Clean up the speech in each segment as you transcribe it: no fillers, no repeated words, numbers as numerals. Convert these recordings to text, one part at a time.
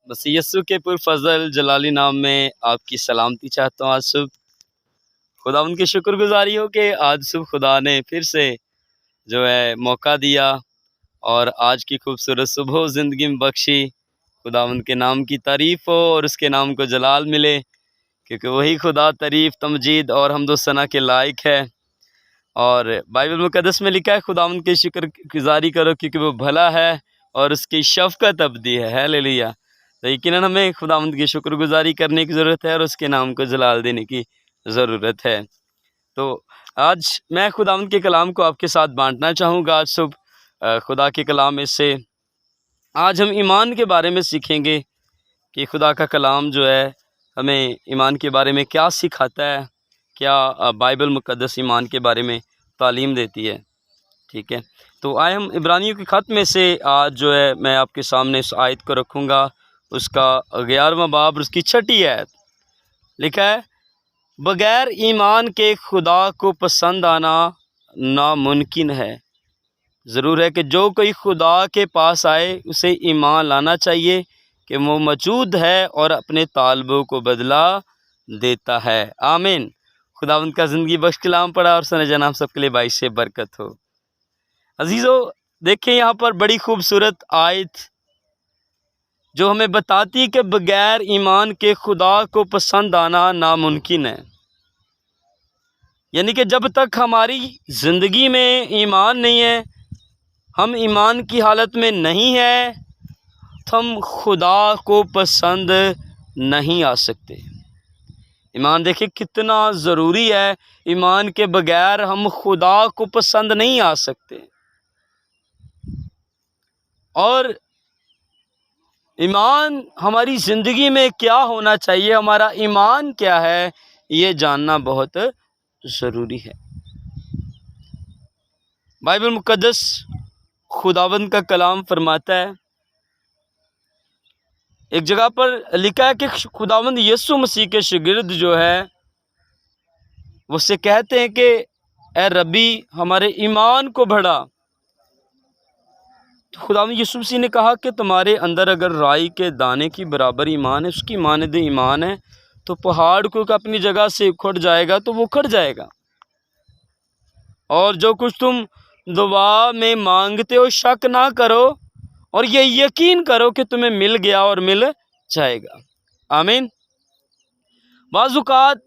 بس یسوع کے پرفضل جلالی نام میں آپ کی سلامتی چاہتا ہوں۔ آج صبح خدا ان کی شکر گزاری ہو کہ آج صبح خدا نے پھر سے جو ہے موقع دیا اور آج کی خوبصورت صبح زندگی میں بخشی۔ خدا ان کے نام کی تعریف ہو اور اس کے نام کو جلال ملے، کیونکہ وہی خدا تعریف، تمجید اور حمد و ثنا کے لائق ہے۔ اور بائبل مقدس میں لکھا ہے خدا ان کی شکر گزاری کرو کیونکہ وہ بھلا ہے اور اس کی شفقت ابدی ہے۔ ہیلیلویا۔ تو یقیناً ہمیں خداوند کی شکر گزاری کرنے کی ضرورت ہے اور اس کے نام کو جلال دینے کی ضرورت ہے۔ تو آج میں خداوند کے کلام کو آپ کے ساتھ بانٹنا چاہوں گا۔ آج صبح خدا کے کلام میں سے آج ہم ایمان کے بارے میں سیکھیں گے کہ خدا کا کلام جو ہے ہمیں ایمان کے بارے میں کیا سکھاتا ہے، کیا بائبل مقدس ایمان کے بارے میں تعلیم دیتی ہے۔ ٹھیک ہے، تو آئے ہم عبرانیوں کے خط میں سے آج جو ہے میں آپ کے سامنے اس آیت کو رکھوں گا، اس کا 11واں باب اور اس کی 6 آیت۔ لکھا ہے، بغیر ایمان کے خدا کو پسند آنا ناممکن ہے۔ ضرور ہے کہ جو کوئی خدا کے پاس آئے اسے ایمان لانا چاہیے کہ وہ موجود ہے اور اپنے طالبوں کو بدلہ دیتا ہے۔ آمین۔ خداوند کا زندگی بخش کلام پڑھا اور سن جناب سب کے لیے باعث برکت ہو۔ عزیزو، دیکھیں یہاں پر بڑی خوبصورت آیت جو ہمیں بتاتی کہ بغیر ایمان کے خدا کو پسند آنا ناممکن ہے۔ یعنی کہ جب تک ہماری زندگی میں ایمان نہیں ہے، ہم ایمان کی حالت میں نہیں ہیں، تو ہم خدا کو پسند نہیں آ سکتے۔ ایمان دیکھیں کتنا ضروری ہے، ایمان کے بغیر ہم خدا کو پسند نہیں آ سکتے۔ اور ایمان ہماری زندگی میں کیا ہونا چاہیے، ہمارا ایمان کیا ہے، یہ جاننا بہت ضروری ہے۔ بائبل مقدس خداوند کا کلام فرماتا ہے، ایک جگہ پر لکھا ہے کہ خداوند یسوع مسیح کے شاگرد جو ہے وہ اس سے کہتے ہیں کہ اے ربی ہمارے ایمان کو بڑھا۔ تو خداوند یسوع مسیح نے کہا کہ تمہارے اندر اگر رائی کے دانے کی برابر ایمان ہے، اس کی مانند ایمان ہے، تو پہاڑ کو اپنی جگہ سے اکھڑ جائے گا تو وہ اکھڑ جائے گا۔ اور جو کچھ تم دعا میں مانگتے ہو شک نہ کرو اور یہ یقین کرو کہ تمہیں مل گیا اور مل جائے گا۔ آمین۔ بعض اوقات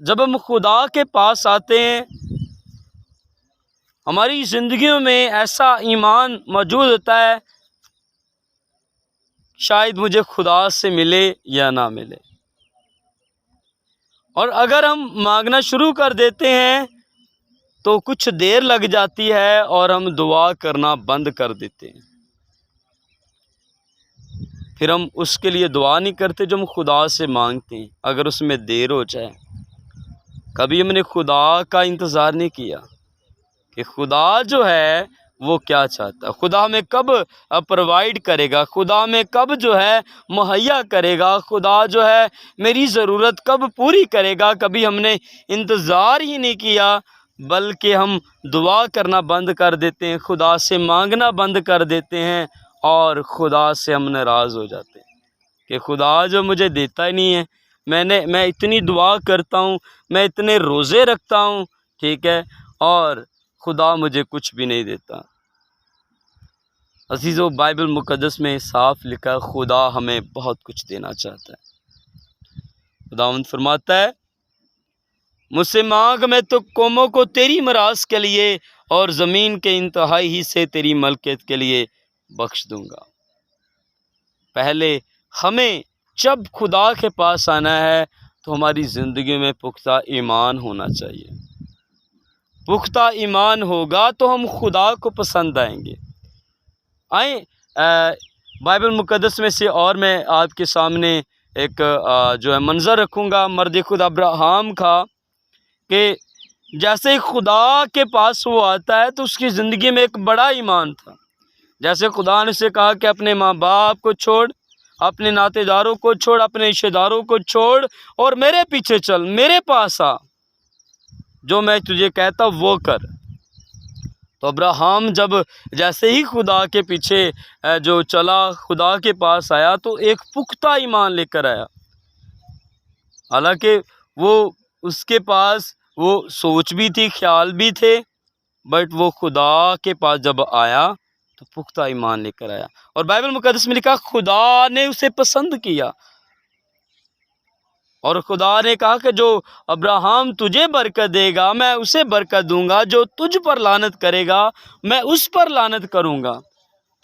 جب ہم خدا کے پاس آتے ہیں، ہماری زندگیوں میں ایسا ایمان موجود ہوتا ہے، شاید مجھے خدا سے ملے یا نہ ملے، اور اگر ہم مانگنا شروع کر دیتے ہیں تو کچھ دیر لگ جاتی ہے اور ہم دعا کرنا بند کر دیتے ہیں۔ پھر ہم اس کے لیے دعا نہیں کرتے جو ہم خدا سے مانگتے ہیں، اگر اس میں دیر ہو جائے۔ کبھی ہم نے خدا کا انتظار نہیں کیا کہ خدا جو ہے وہ کیا چاہتا ہے، خدا ہمیں کب پرووائڈ کرے گا، خدا ہمیں کب جو ہے مہیا کرے گا، خدا جو ہے میری ضرورت کب پوری کرے گا۔ کبھی ہم نے انتظار ہی نہیں کیا، بلکہ ہم دعا کرنا بند کر دیتے ہیں، خدا سے مانگنا بند کر دیتے ہیں اور خدا سے ہم ناراض ہو جاتے ہیں کہ خدا جو مجھے دیتا ہی نہیں ہے، میں اتنی دعا کرتا ہوں، میں اتنے روزے رکھتا ہوں، ٹھیک ہے، اور خدا مجھے کچھ بھی نہیں دیتا۔ عزیزو، بائبل مقدس میں صاف لکھا ہے خدا ہمیں بہت کچھ دینا چاہتا ہے۔ خداوند فرماتا ہے، مجھ سے مانگ میں تو قوموں کو تیری میراث کے لیے اور زمین کے انتہائی حصے تیری ملکیت کے لیے بخش دوں گا۔ پہلے ہمیں جب خدا کے پاس آنا ہے تو ہماری زندگی میں پختہ ایمان ہونا چاہیے۔ پختہ ایمان ہوگا تو ہم خدا کو پسند آئیں گے۔ آئیں بائبل مقدس میں سے اور میں آپ کے سامنے ایک جو ہے منظر رکھوں گا مرد خدا ابراہیم کا، کہ جیسے ہی خدا کے پاس وہ آتا ہے تو اس کی زندگی میں ایک بڑا ایمان تھا۔ جیسے خدا نے اسے کہا کہ اپنے ماں باپ کو چھوڑ، اپنے ناطے داروں کو چھوڑ، اپنے رشتہ داروں کو چھوڑ اور میرے پیچھے چل، میرے پاس آ، جو میں تجھے کہتا وہ کر۔ تو ابراہیم جب جیسے ہی خدا کے پیچھے جو چلا، خدا کے پاس آیا، تو ایک پختہ ایمان لے کر آیا۔ حالانکہ وہ اس کے پاس وہ سوچ بھی تھی، خیال بھی تھے، بٹ وہ خدا کے پاس جب آیا تو پختہ ایمان لے کر آیا۔ اور بائبل مقدس میں لکھا خدا نے اسے پسند کیا، اور خدا نے کہا کہ جو ابراہیم تجھے برکت دے گا میں اسے برکت دوں گا، جو تجھ پر لعنت کرے گا میں اس پر لعنت کروں گا۔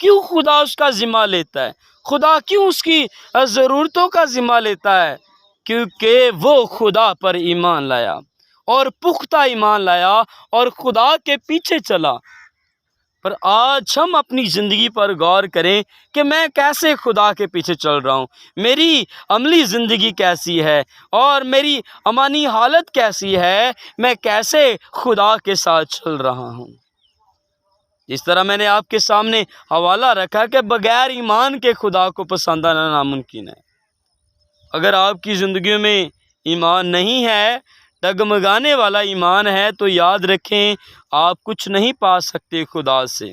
کیوں خدا اس کا ذمہ لیتا ہے؟ خدا کیوں اس کی ضرورتوں کا ذمہ لیتا ہے؟ کیونکہ وہ خدا پر ایمان لایا اور پختہ ایمان لایا اور خدا کے پیچھے چلا۔ پر آج ہم اپنی زندگی پر غور کریں کہ میں کیسے خدا کے پیچھے چل رہا ہوں، میری عملی زندگی کیسی ہے اور میری ایمانی حالت کیسی ہے، میں کیسے خدا کے ساتھ چل رہا ہوں۔ جس طرح میں نے آپ کے سامنے حوالہ رکھا کہ بغیر ایمان کے خدا کو پسند آنا ناممکن ہے۔ اگر آپ کی زندگیوں میں ایمان نہیں ہے، ڈگمگانے والا ایمان ہے، تو یاد رکھیں آپ کچھ نہیں پا سکتے خدا سے۔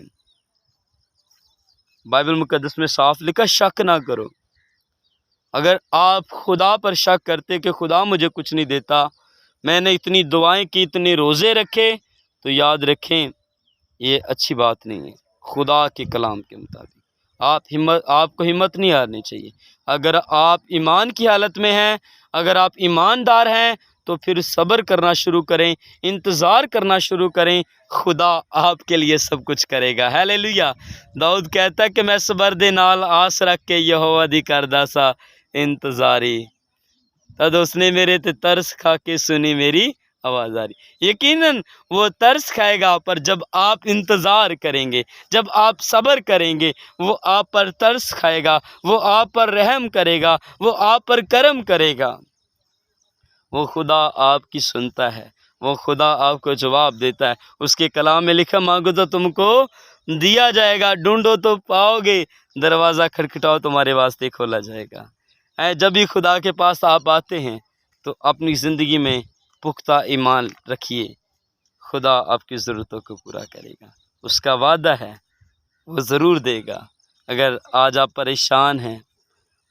بائبل مقدس میں صاف لکھا شک نہ کرو۔ اگر آپ خدا پر شک کرتے کہ خدا مجھے کچھ نہیں دیتا، میں نے اتنی دعائیں کی، اتنے روزے رکھے، تو یاد رکھیں یہ اچھی بات نہیں ہے۔ خدا کے کلام کے مطابق آپ کو ہمت نہیں ہارنی چاہیے۔ اگر آپ ایمان کی حالت میں ہیں، اگر آپ ایماندار ہیں، تو پھر صبر کرنا شروع کریں، انتظار کرنا شروع کریں، خدا آپ کے لیے سب کچھ کرے گا۔ ہیلیلویا۔ داؤد کہتا ہے کہ میں صبر دے نال آس رکھ کے یہوہ دی کردا سا انتظاری، تد اس نے میرے تے ترس کھا کے سنی میری آواز آ رہی۔ یقیناً وہ ترس کھائے گا، پر جب آپ انتظار کریں گے، جب آپ صبر کریں گے، وہ آپ پر ترس کھائے گا، وہ آپ پر رحم کرے گا، وہ آپ پر کرم کرے گا۔ وہ خدا آپ کی سنتا ہے، وہ خدا آپ کو جواب دیتا ہے۔ اس کے کلام میں لکھا مانگو تو تم کو دیا جائے گا، ڈھونڈو تو پاؤ گے، دروازہ کھٹکھٹاؤ تمہارے واسطے کھولا جائے گا۔ جب بھی خدا کے پاس آپ آتے ہیں تو اپنی زندگی میں پختہ ایمان رکھیے، خدا آپ کی ضرورتوں کو پورا کرے گا۔ اس کا وعدہ ہے وہ ضرور دے گا۔ اگر آج آپ پریشان ہیں،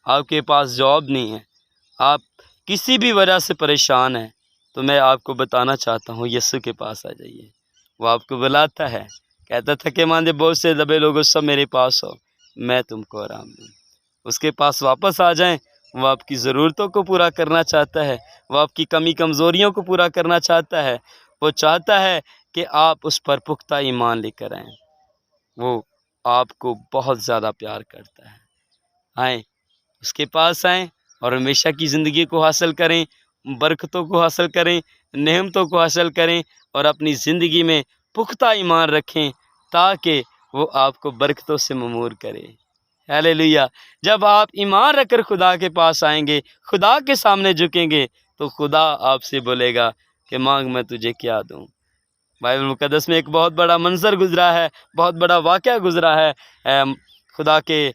آپ کے پاس جاب نہیں ہے، آپ کسی بھی وجہ سے پریشان ہیں، تو میں آپ کو بتانا چاہتا ہوں یسوع کے پاس آ جائیے۔ وہ آپ کو بلاتا ہے، کہتا تھا کہ ماندے بہت سے دبے لوگوں سب میرے پاس ہو، میں تم کو آرام دوں۔ اس کے پاس واپس آ جائیں، وہ آپ کی ضرورتوں کو پورا کرنا چاہتا ہے، وہ آپ کی کمی کمزوریوں کو پورا کرنا چاہتا ہے، وہ چاہتا ہے کہ آپ اس پر پختہ ایمان لے کر آئیں۔ وہ آپ کو بہت زیادہ پیار کرتا ہے۔ آئیں، اس کے پاس آئیں اور ہمیشہ کی زندگی کو حاصل کریں، برکتوں کو حاصل کریں، نعمتوں کو حاصل کریں، اور اپنی زندگی میں پختہ ایمان رکھیں تاکہ وہ آپ کو برکتوں سے معمور کرے۔ ہیلیلویا۔ جب آپ ایمان رکھ کر خدا کے پاس آئیں گے، خدا کے سامنے جھکیں گے، تو خدا آپ سے بولے گا کہ مانگ میں تجھے کیا دوں۔ بائبل مقدس میں ایک بہت بڑا منظر گزرا ہے، بہت بڑا واقعہ گزرا ہے خدا کے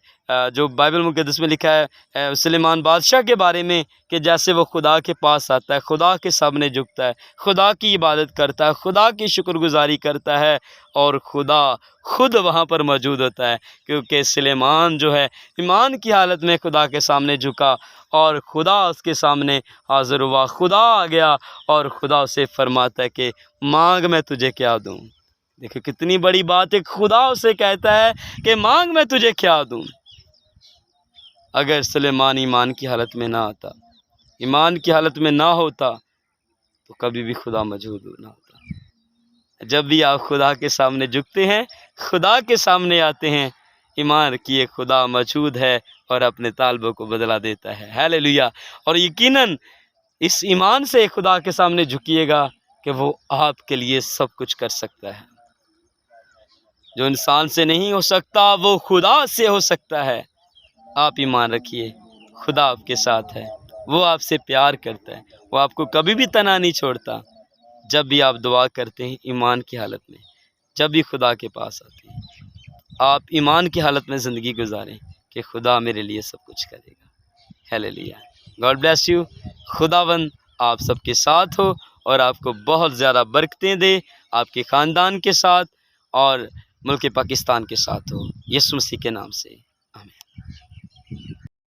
جو بائبل مقدس میں لکھا ہے سلیمان بادشاہ کے بارے میں، کہ جیسے وہ خدا کے پاس آتا ہے، خدا کے سامنے جھکتا ہے، خدا کی عبادت کرتا ہے، خدا کی شکر گزاری کرتا ہے، اور خدا خود وہاں پر موجود ہوتا ہے، کیونکہ سلیمان جو ہے ایمان کی حالت میں خدا کے سامنے جھکا، اور خدا اس کے سامنے حاضر ہوا۔ خدا آ گیا اور خدا اسے فرماتا ہے کہ مانگ میں تجھے کیا دوں۔ دیکھو کتنی بڑی بات ہے، خدا اسے کہتا ہے کہ مانگ میں تجھے کیا دوں۔ اگر سلیمان ایمان کی حالت میں نہ آتا، ایمان کی حالت میں نہ ہوتا، تو کبھی بھی خدا موجود نہ ہوتا۔ جب بھی آپ خدا کے سامنے جھکتے ہیں، خدا کے سامنے آتے ہیں، ایمان کیے خدا موجود ہے اور اپنے طالبوں کو بدلا دیتا ہے۔ ہیلیلویا۔ اور یقیناً اس ایمان سے خدا کے سامنے جھکیے گا کہ وہ آپ کے لیے سب کچھ کر سکتا ہے۔ جو انسان سے نہیں ہو سکتا وہ خدا سے ہو سکتا ہے۔ آپ ایمان رکھیے، خدا آپ کے ساتھ ہے، وہ آپ سے پیار کرتا ہے، وہ آپ کو کبھی بھی تنہا نہیں چھوڑتا۔ جب بھی آپ دعا کرتے ہیں ایمان کی حالت میں، جب بھی خدا کے پاس آتے ہیں، آپ ایمان کی حالت میں زندگی گزاریں کہ خدا میرے لیے سب کچھ کرے گا۔ ہیلیلویا۔ God bless you. خداوند آپ سب کے ساتھ ہو اور آپ کو بہت زیادہ برکتیں دے، آپ کے خاندان کے ساتھ، اور ملک پاکستان کے ساتھ ہو۔ یسوع مسیح کے نام سے۔